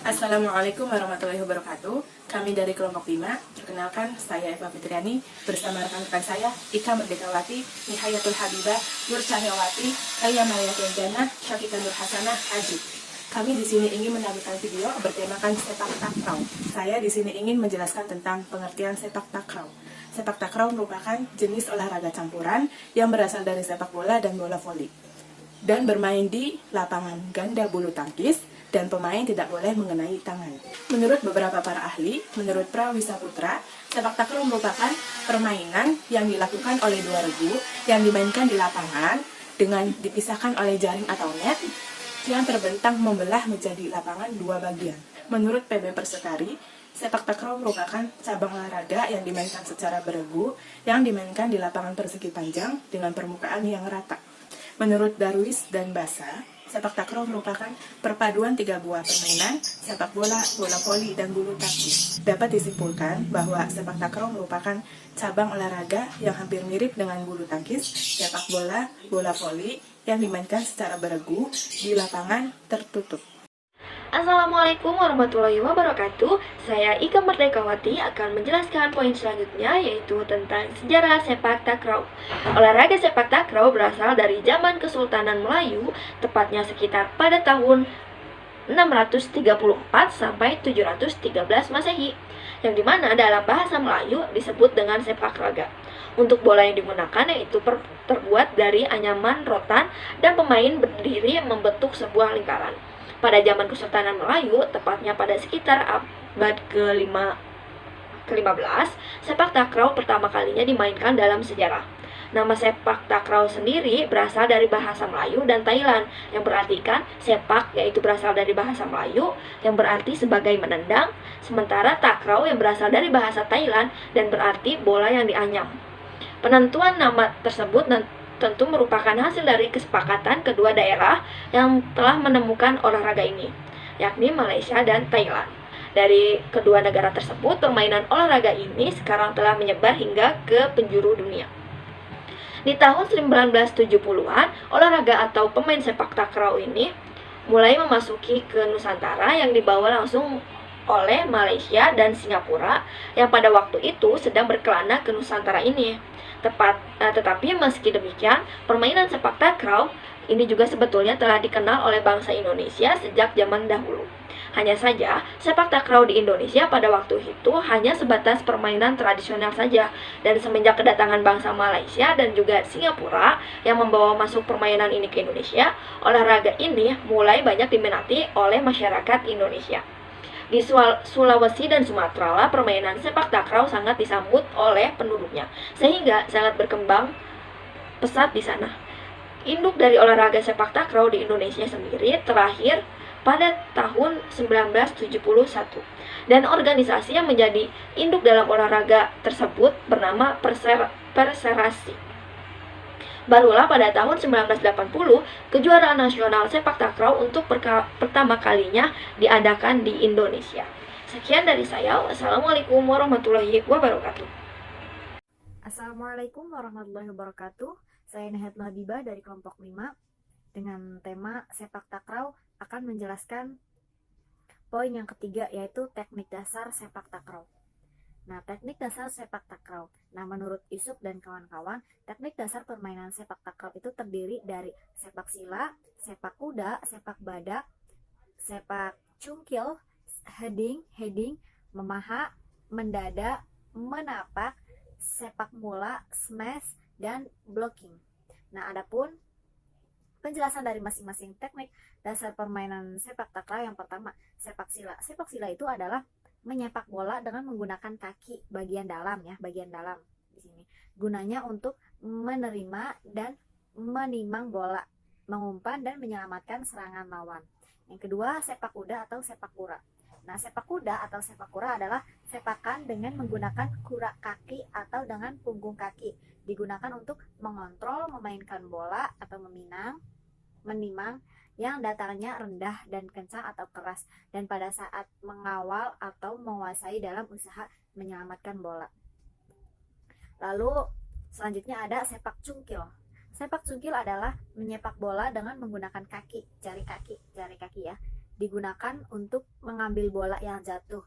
Assalamualaikum warahmatullahi wabarakatuh. Kami dari kelompok 5. Perkenalkan, saya Eva Fitriani bersama rekan-rekan saya Ika Merdekawati, Nihayatul Habibah, Nur Cahyawati, Aya Maria Kenjana, Syakika Nur Hasanah, Haji. Kami di sini ingin menampilkan video bertemakan sepak takraw. Saya di sini ingin menjelaskan tentang pengertian sepak takraw. Sepak takraw merupakan jenis olahraga campuran yang berasal dari sepak bola dan bola voli, dan bermain di lapangan ganda bulu tangkis, dan pemain tidak boleh mengenai tangan. Menurut beberapa para ahli, menurut Prawisa Putra, sepak takraw merupakan permainan yang dilakukan oleh dua regu yang dimainkan di lapangan dengan dipisahkan oleh jaring atau net yang terbentang membelah menjadi lapangan dua bagian. Menurut PB Persekari, sepak takraw merupakan cabang olahraga yang dimainkan secara beregu yang dimainkan di lapangan persegi panjang dengan permukaan yang rata. Menurut Darwis dan Basa, sepak takraw merupakan perpaduan tiga buah permainan, sepak bola, bola voli, dan bulu tangkis. Dapat disimpulkan bahwa sepak takraw merupakan cabang olahraga yang hampir mirip dengan bulu tangkis, sepak bola, bola voli, yang dimainkan secara beregu di lapangan tertutup. Assalamualaikum warahmatullahi wabarakatuh. Saya Ika Merdekawati akan menjelaskan poin selanjutnya, yaitu tentang sejarah sepak takraw. Olahraga sepak takraw berasal dari zaman Kesultanan Melayu, tepatnya sekitar pada tahun 634 sampai 713 Masehi, yang dimana dalam bahasa Melayu disebut dengan sepak raga. Untuk bola yang digunakan yaitu terbuat dari anyaman rotan dan pemain berdiri membentuk sebuah lingkaran. Pada zaman Kesultanan Melayu, tepatnya pada sekitar abad ke-15, sepak takraw pertama kalinya dimainkan dalam sejarah. Nama sepak takraw sendiri berasal dari bahasa Melayu dan Thailand, yang berartikan sepak, yaitu berasal dari bahasa Melayu yang berarti sebagai menendang, sementara takraw yang berasal dari bahasa Thailand dan berarti bola yang dianyam. Penentuan nama tersebut tentu merupakan hasil dari kesepakatan kedua daerah yang telah menemukan olahraga ini, yakni Malaysia dan Thailand. Dari kedua negara tersebut, permainan olahraga ini sekarang telah menyebar hingga ke penjuru dunia. Di tahun 1970-an, olahraga atau pemain sepak takraw ini mulai memasuki ke Nusantara yang dibawa langsung oleh Malaysia dan Singapura yang pada waktu itu sedang berkelana ke Nusantara ini. Tetapi meski demikian, permainan sepak takraw ini juga sebetulnya telah dikenal oleh bangsa Indonesia sejak zaman dahulu. Hanya saja, sepak takraw di Indonesia pada waktu itu hanya sebatas permainan tradisional saja, dan semenjak kedatangan bangsa Malaysia dan juga Singapura yang membawa masuk permainan ini ke Indonesia, olahraga ini mulai banyak diminati oleh masyarakat Indonesia. Di Sulawesi dan Sumatera lah permainan sepak takraw sangat disambut oleh penduduknya, sehingga sangat berkembang pesat di sana. Induk dari olahraga sepak takraw di Indonesia sendiri terakhir pada tahun 1971, dan organisasi yang menjadi induk dalam olahraga tersebut bernama Perserasi. Barulah pada tahun 1980, kejuaraan nasional sepak takraw untuk pertama kalinya diadakan di Indonesia. Sekian dari saya. Wassalamualaikum warahmatullahi wabarakatuh. Assalamualaikum warahmatullahi wabarakatuh. Saya Nihayatul Habibah dari kelompok 5 dengan tema sepak takraw akan menjelaskan poin yang ketiga, yaitu teknik dasar sepak takraw. Nah, teknik dasar sepak takraw. Nah, menurut Isuk dan kawan-kawan, teknik dasar permainan sepak takraw itu terdiri dari sepak sila, sepak kuda, sepak badak, sepak cungkil, heading, memaha, mendada, menapak, sepak mula, smash, dan blocking. Nah, adapun penjelasan dari masing-masing teknik dasar permainan sepak takraw, yang pertama, sepak sila. Sepak sila itu adalah menyepak bola dengan menggunakan kaki bagian dalam di sini. Gunanya untuk menerima dan menimang bola, mengumpan dan menyelamatkan serangan lawan. Yang kedua, sepak kuda atau sepak kura. Nah, sepak kuda atau sepak kura adalah sepakan dengan menggunakan kura kaki atau dengan punggung kaki. Digunakan untuk mengontrol, memainkan bola atau menimang yang datarnya rendah dan kencang atau keras, dan pada saat mengawal atau menguasai dalam usaha menyelamatkan bola. Lalu selanjutnya ada sepak cungkil. Sepak cungkil adalah menyepak bola dengan menggunakan kaki, jari kaki ya. digunakan untuk mengambil bola yang jatuh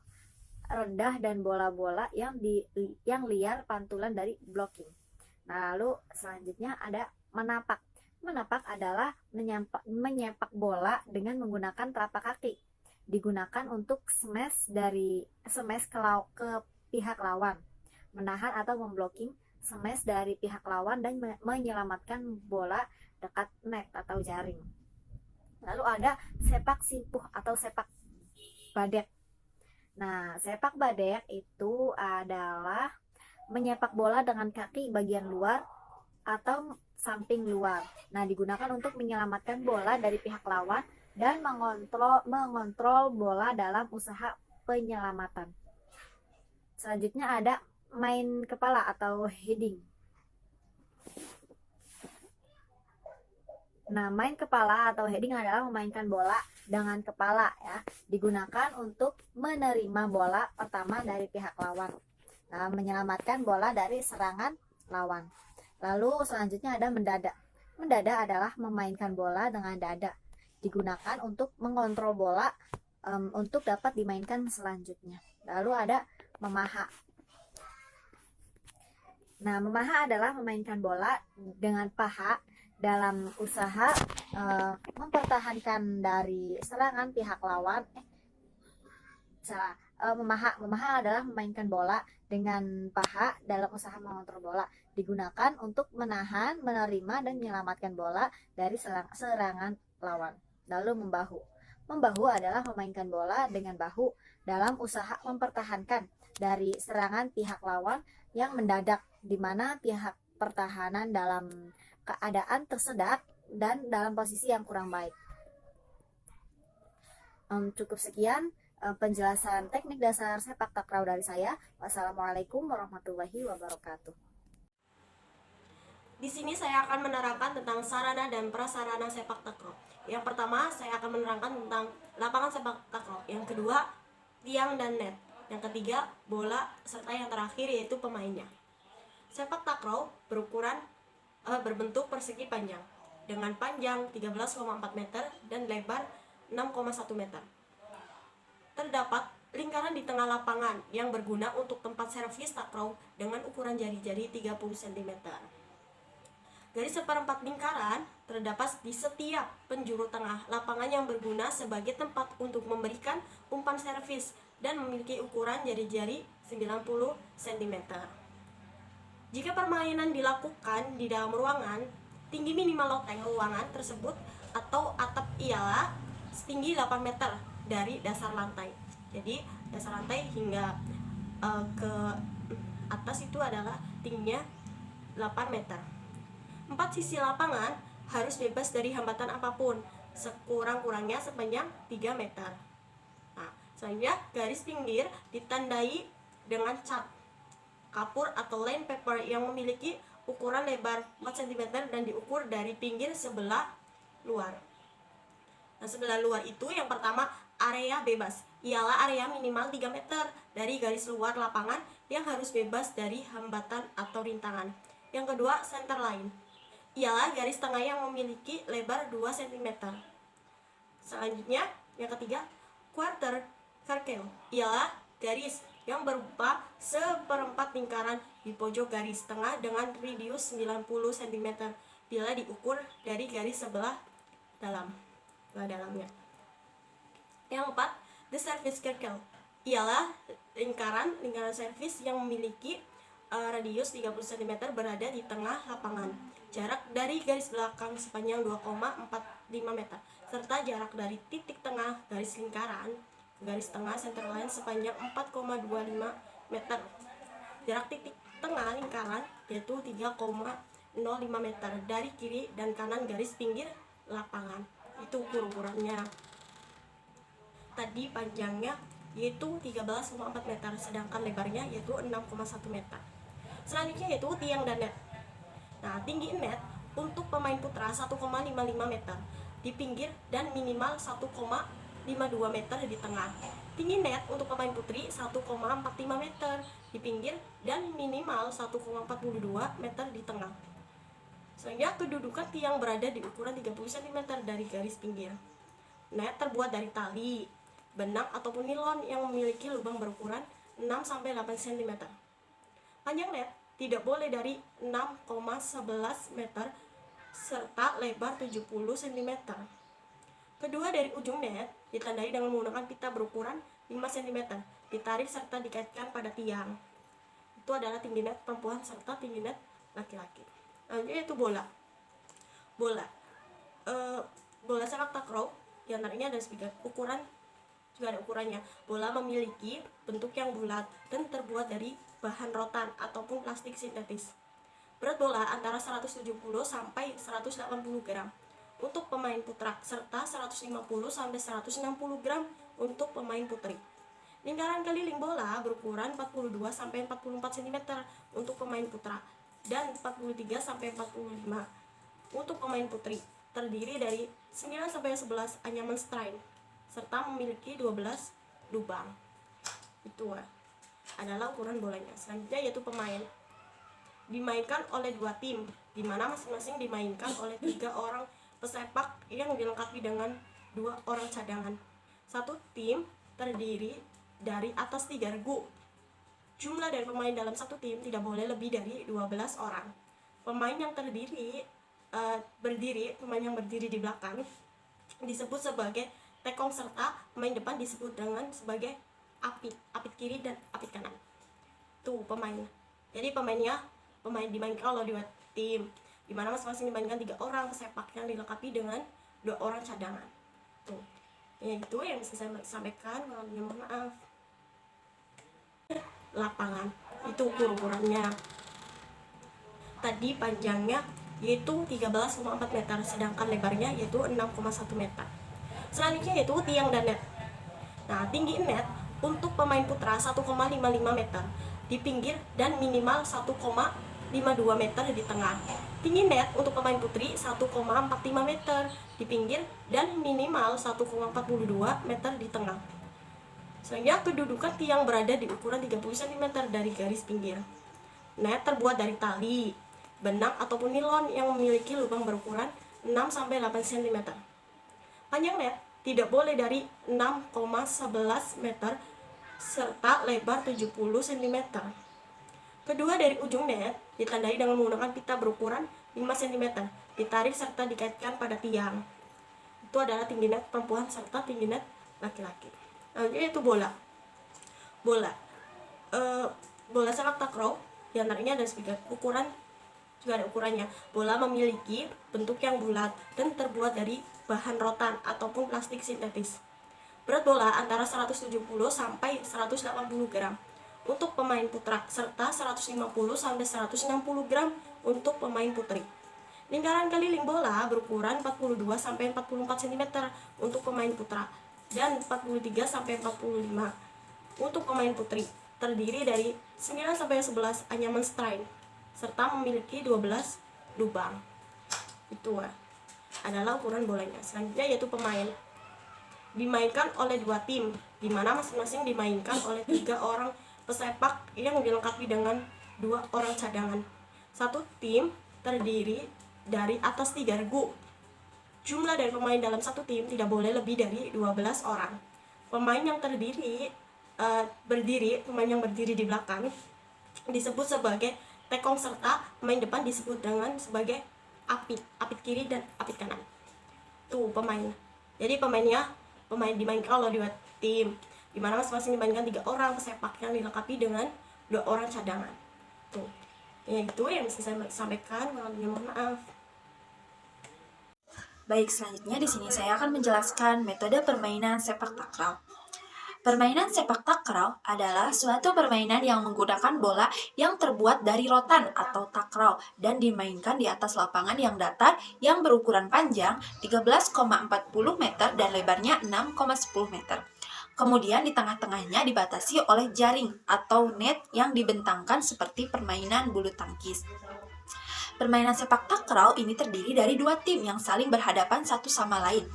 rendah dan bola-bola yang liar pantulan dari blocking. Nah, lalu selanjutnya ada menapak. Menapak adalah menyepak bola dengan menggunakan telapak kaki. Digunakan untuk smash ke pihak lawan, menahan atau memblocking smash dari pihak lawan dan menyelamatkan bola dekat net atau jaring. Lalu ada sepak simpuh atau sepak badek. Nah, sepak badek itu adalah menyepak bola dengan kaki bagian luar atau samping luar. Nah, digunakan untuk menyelamatkan bola dari pihak lawan dan mengontrol bola dalam usaha penyelamatan. Selanjutnya ada main kepala atau heading. Nah, main kepala atau heading adalah memainkan bola dengan kepala ya. Digunakan untuk menerima bola pertama dari pihak lawan. Nah, menyelamatkan bola dari serangan lawan. Lalu selanjutnya ada mendadak. Mendadak adalah memainkan bola dengan dada. Digunakan untuk mengontrol bola untuk dapat dimainkan selanjutnya. Lalu ada memaha. Nah, memaha adalah memainkan bola dengan paha dalam usaha mempertahankan dari serangan pihak lawan. Memaha adalah memainkan bola dengan paha dalam usaha mengontrol bola. Digunakan untuk menahan, menerima, dan menyelamatkan bola dari serangan lawan. Lalu membahu. Membahu adalah memainkan bola dengan bahu dalam usaha mempertahankan dari serangan pihak lawan yang mendadak, di mana pihak pertahanan dalam keadaan tersedak dan dalam posisi yang kurang baik. Cukup sekian penjelasan teknik dasar sepak takraw dari saya. Wassalamualaikum warahmatullahi wabarakatuh. Di sini saya akan menerangkan tentang sarana dan prasarana sepak takraw. Yang pertama, saya akan menerangkan tentang lapangan sepak takraw. Yang kedua, tiang dan net. Yang ketiga, bola, serta yang terakhir yaitu pemainnya. Sepak takraw berbentuk persegi panjang dengan panjang 13,4 meter dan lebar 6,1 meter. Terdapat lingkaran di tengah lapangan yang berguna untuk tempat servis takraw dengan ukuran jari-jari 30 cm. Garis seperempat lingkaran terdapat di setiap penjuru tengah lapangan yang berguna sebagai tempat untuk memberikan umpan servis dan memiliki ukuran jari-jari 90 cm. Jika permainan dilakukan di dalam ruangan, tinggi minimal loteng ruangan tersebut atau atap ialah setinggi 8 meter dari dasar lantai. Jadi dasar lantai hingga ke atas itu adalah tingginya 8 meter. 4 sisi lapangan harus bebas dari hambatan apapun, sekurang-kurangnya sepanjang 3 meter. Nah, selanjutnya garis pinggir ditandai dengan cat kapur atau line paper yang memiliki ukuran lebar 4 cm dan diukur dari pinggir sebelah luar. Nah, sebelah luar itu yang pertama area bebas, ialah area minimal 3 meter dari garis luar lapangan yang harus bebas dari hambatan atau rintangan. Yang kedua, center line, ialah garis tengah yang memiliki lebar 2 cm. Selanjutnya, yang ketiga, quarter circle, ialah garis yang berupa seperempat lingkaran di pojok garis tengah dengan radius 90 cm bila diukur dari garis sebelah dalamnya. Yang keempat, the service circle, ialah lingkaran servis yang memiliki radius 30 cm berada di tengah lapangan. Jarak dari garis belakang sepanjang 2,45 meter serta jarak dari titik tengah garis lingkaran garis tengah center line sepanjang 4,25 meter. Jarak titik tengah lingkaran yaitu 3,05 meter dari kiri dan kanan garis pinggir lapangan. Itu ukurannya. Tadi panjangnya yaitu 13,4 meter, sedangkan lebarnya yaitu 6,1 meter. Selanjutnya yaitu tiang dan net. Nah, tinggi net untuk pemain putra 1,55 meter di pinggir dan minimal 1,52 meter di tengah. Tinggi net untuk pemain putri 1,45 meter di pinggir dan minimal 1,42 meter di tengah. Selanjutnya kedudukan tiang berada di ukuran 30 cm dari garis pinggir. Net terbuat dari tali, benang ataupun nilon yang memiliki lubang berukuran 6-8 cm. Panjang net tidak boleh dari 6,11 meter serta lebar 70 cm. Kedua dari ujung net ditandai dengan menggunakan pita berukuran 5 cm, ditarik serta dikaitkan pada tiang. Itu adalah tinggi net perempuan serta tinggi net laki-laki. Yaitu bola. Bola sepak takraw diantaranya ada sebagai ukuran, juga ada ukurannya. Bola memiliki bentuk yang bulat dan terbuat dari bahan rotan ataupun plastik sintetis. Berat bola antara 170 sampai 180 gram untuk pemain putra serta 150 sampai 160 gram untuk pemain putri. Lingkaran keliling bola berukuran 42 sampai 44 cm untuk pemain putra dan 43 sampai 45 untuk pemain putri. Terdiri dari 9 sampai 11 anyaman strain serta memiliki 12 lubang. Itu adalah ukuran bolanya. Selanjutnya yaitu pemain. Dimainkan oleh 2 tim, di mana masing-masing dimainkan oleh 3 orang pesepak yang dilengkapi dengan 2 orang cadangan. Satu tim terdiri dari atas 3 regu. Jumlah dari pemain dalam satu tim tidak boleh lebih dari 12 orang. Pemain yang berdiri di belakang disebut sebagai tekong serta pemain depan disebut dengan sebagai apit kiri dan apit kanan. Tuh pemain. Jadi pemain dimainkan oleh 2 tim, di mana masing-masing dimainkan 3 orang pesepak yang dilengkapi dengan 2 orang cadangan. Tuh. Ya itu yang bisa saya sampaikan. Mohon maaf. Lapangan itu ukurannya. Tadi panjangnya yaitu 13,4 meter, sedangkan lebarnya yaitu 6,1 meter. Selanjutnya yaitu tiang dan net. Nah, tinggi net untuk pemain putra 1,55 meter di pinggir dan minimal 1,52 meter di tengah. Tinggi net untuk pemain putri 1,45 meter di pinggir dan minimal 1,42 meter di tengah. Selanjutnya kedudukan tiang berada di ukuran 30 cm dari garis pinggir. Net terbuat dari tali, benang ataupun nilon yang memiliki lubang berukuran 6-8 cm. Panjang net tidak boleh dari 6,11 meter serta lebar 70 cm. Kedua dari ujung net ditandai dengan menggunakan pita berukuran 5 cm, ditarik serta dikaitkan pada tiang. Itu adalah tinggi net perempuan serta tinggi net laki-laki. Yaitu bola sepak takraw diantaranya ada sebagai ukuran, juga ada ukurannya. Bola memiliki bentuk yang bulat dan terbuat dari bahan rotan ataupun plastik sintetis. Berat bola antara 170 sampai 180 gram untuk pemain putra serta 150 sampai 160 gram untuk pemain putri. Lingkaran keliling bola berukuran 42 sampai 44 cm untuk pemain putra dan 43 sampai 45 untuk pemain putri. Terdiri dari 9 sampai 11 anyaman strain serta memiliki 12 lubang. Itu adalah ukuran bolanya. Selanjutnya yaitu pemain. Dimainkan oleh 2 tim, di mana masing-masing dimainkan oleh 3 orang pesepak yang dilengkapi dengan 2 orang cadangan. Satu tim terdiri dari atas 3 regu. Jumlah dari pemain dalam satu tim tidak boleh lebih dari 12 orang. Pemain yang berdiri di belakang disebut sebagai tekong serta pemain depan disebut dengan sebagai apit kiri dan apit kanan. Tuh pemain. Jadi pemain dimainkan oleh 2 tim, di mana masing-masing dimainkan 3 orang pesepak yang dilengkapi dengan 2 orang cadangan. Tuh. Ya itu yang bisa saya sampaikan. Mohon maaf. Baik, selanjutnya di sini saya akan menjelaskan metode permainan sepak takraw. Permainan sepak takraw adalah suatu permainan yang menggunakan bola yang terbuat dari rotan atau takraw dan dimainkan di atas lapangan yang datar yang berukuran panjang 13,40 meter dan lebarnya 6,10 meter. Kemudian di tengah-tengahnya dibatasi oleh jaring atau net yang dibentangkan seperti permainan bulu tangkis. Permainan sepak takraw ini terdiri dari 2 tim yang saling berhadapan satu sama lain.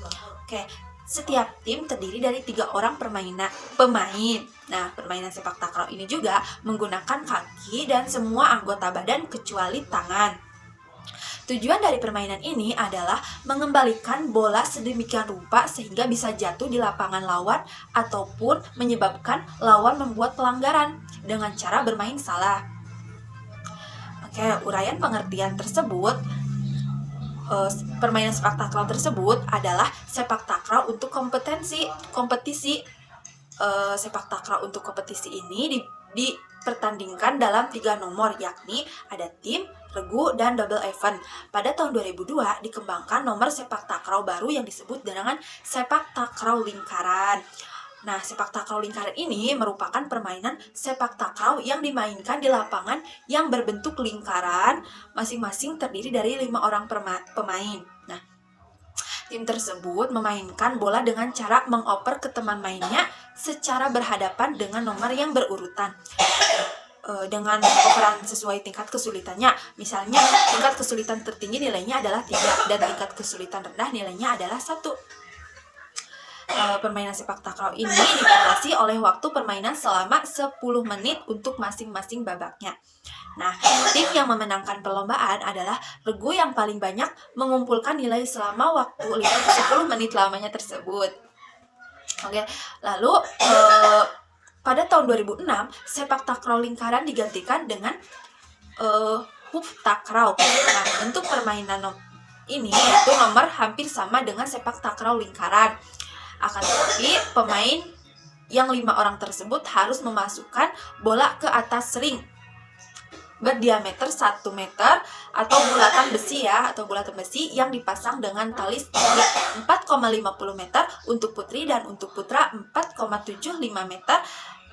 Setiap tim terdiri dari 3 orang pemain. Nah, permainan sepak takraw ini juga menggunakan kaki dan semua anggota badan kecuali tangan. Tujuan dari permainan ini adalah mengembalikan bola sedemikian rupa sehingga bisa jatuh di lapangan lawan ataupun menyebabkan lawan membuat pelanggaran dengan cara bermain salah. Oke, uraian pengertian tersebut, permainan sepak takraw tersebut adalah sepak takraw untuk kompetisi sepak takraw untuk kompetisi ini dipertandingkan dalam 3 nomor, yakni ada tim, regu, dan double event. Pada tahun 2002 dikembangkan nomor sepak takraw baru yang disebut dengan sepak takraw lingkaran. Nah, sepak takraw lingkaran ini merupakan permainan sepak takraw yang dimainkan di lapangan yang berbentuk lingkaran, masing-masing terdiri dari 5 orang pemain. Nah, tim tersebut memainkan bola dengan cara mengoper ke teman mainnya secara berhadapan dengan nomor yang berurutan dengan operan sesuai tingkat kesulitannya. Misalnya, tingkat kesulitan tertinggi nilainya adalah 3 dan tingkat kesulitan rendah nilainya adalah 1. Permainan sepak takraw ini dibatasi oleh waktu permainan selama 10 menit untuk masing-masing babaknya. Nah, tim yang memenangkan perlombaan adalah regu yang paling banyak mengumpulkan nilai selama waktu 10 menit lamanya tersebut. Oke, lalu pada tahun 2006 sepak takraw lingkaran digantikan dengan hoop takraw. Nah, bentuk permainan ini yaitu nomor hampir sama dengan sepak takraw lingkaran. Akan tetapi pemain yang 5 orang tersebut harus memasukkan bola ke atas ring berdiameter 1 meter atau bulatan besi yang dipasang dengan tali setinggi 4,50 meter untuk putri dan untuk putra 4,75 meter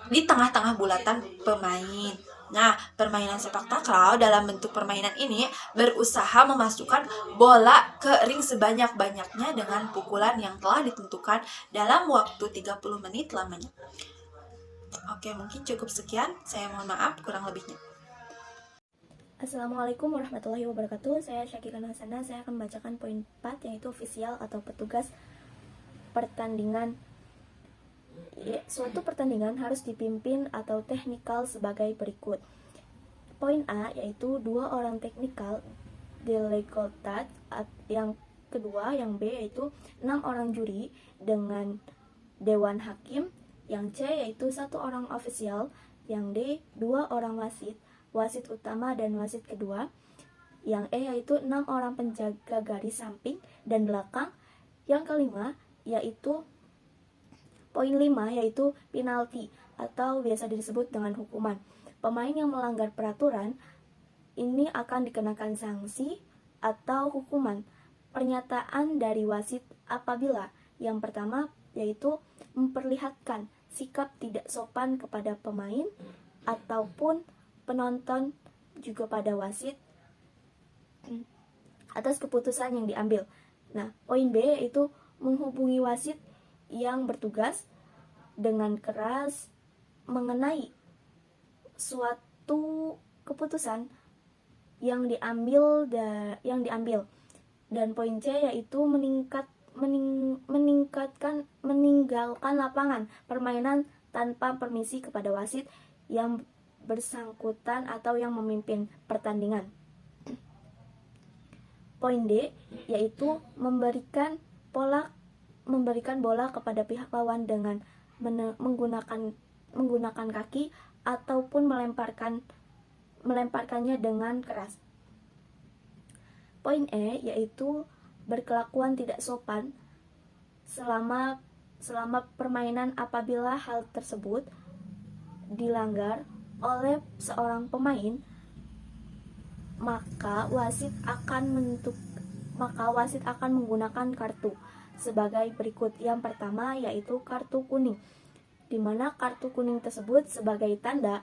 di tengah-tengah bulatan pemain. Nah, permainan sepak takraw dalam bentuk permainan ini berusaha memasukkan bola ke ring sebanyak-banyaknya dengan pukulan yang telah ditentukan dalam waktu 30 menit lamanya. Oke, mungkin cukup sekian. Saya mohon maaf kurang lebihnya. Assalamualaikum warahmatullahi wabarakatuh. Saya Syakira Hasana. Saya akan membacakan poin 4, yaitu ofisial atau petugas pertandingan. Suatu pertandingan harus dipimpin atau teknikal sebagai berikut. Poin A, yaitu 2 orang teknikal delegated. Yang kedua, yang B, yaitu 6 orang juri dengan dewan hakim. Yang C, yaitu 1 orang ofisial. Yang D, 2 orang wasit utama dan wasit kedua. Yang E, yaitu 6 orang penjaga garis samping dan belakang. Yang kelima, yaitu poin 5, yaitu penalti atau biasa disebut dengan hukuman. Pemain yang melanggar peraturan ini akan dikenakan sanksi atau hukuman. Pernyataan dari wasit apabila yang pertama, yaitu memperlihatkan sikap tidak sopan kepada pemain ataupun penonton juga pada wasit atas keputusan yang diambil. Nah, poin B, yaitu menghubungi wasit yang bertugas dengan keras mengenai suatu keputusan yang diambil. Dan poin C, yaitu meninggalkan lapangan permainan tanpa permisi kepada wasit yang bersangkutan atau yang memimpin pertandingan. Poin D, yaitu memberikan bola kepada pihak lawan dengan menggunakan kaki ataupun melemparkannya dengan keras. Poin E, yaitu berkelakuan tidak sopan selama permainan apabila hal tersebut dilanggar oleh seorang pemain, maka wasit akan menggunakan kartu sebagai berikut. Yang pertama, yaitu kartu kuning, di mana kartu kuning tersebut sebagai tanda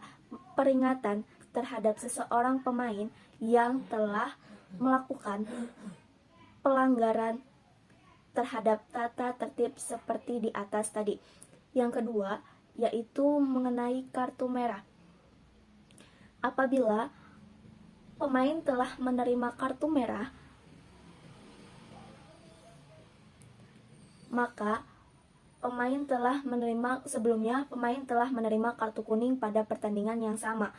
peringatan terhadap seseorang pemain yang telah melakukan pelanggaran terhadap tata tertib seperti di atas tadi. Yang kedua, yaitu mengenai kartu merah. Apabila pemain telah menerima kartu merah, maka pemain telah menerima kartu kuning pada pertandingan yang sama.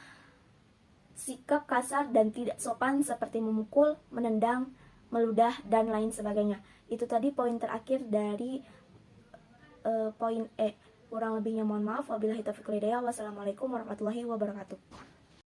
sikap kasar dan tidak sopan seperti memukul, menendang, meludah, dan lain sebagainya. Itu tadi poin terakhir dari poin E. Kurang lebihnya mohon maaf. Wabillahi taufiq wal hidayah. Wassalamualaikum warahmatullahi wabarakatuh.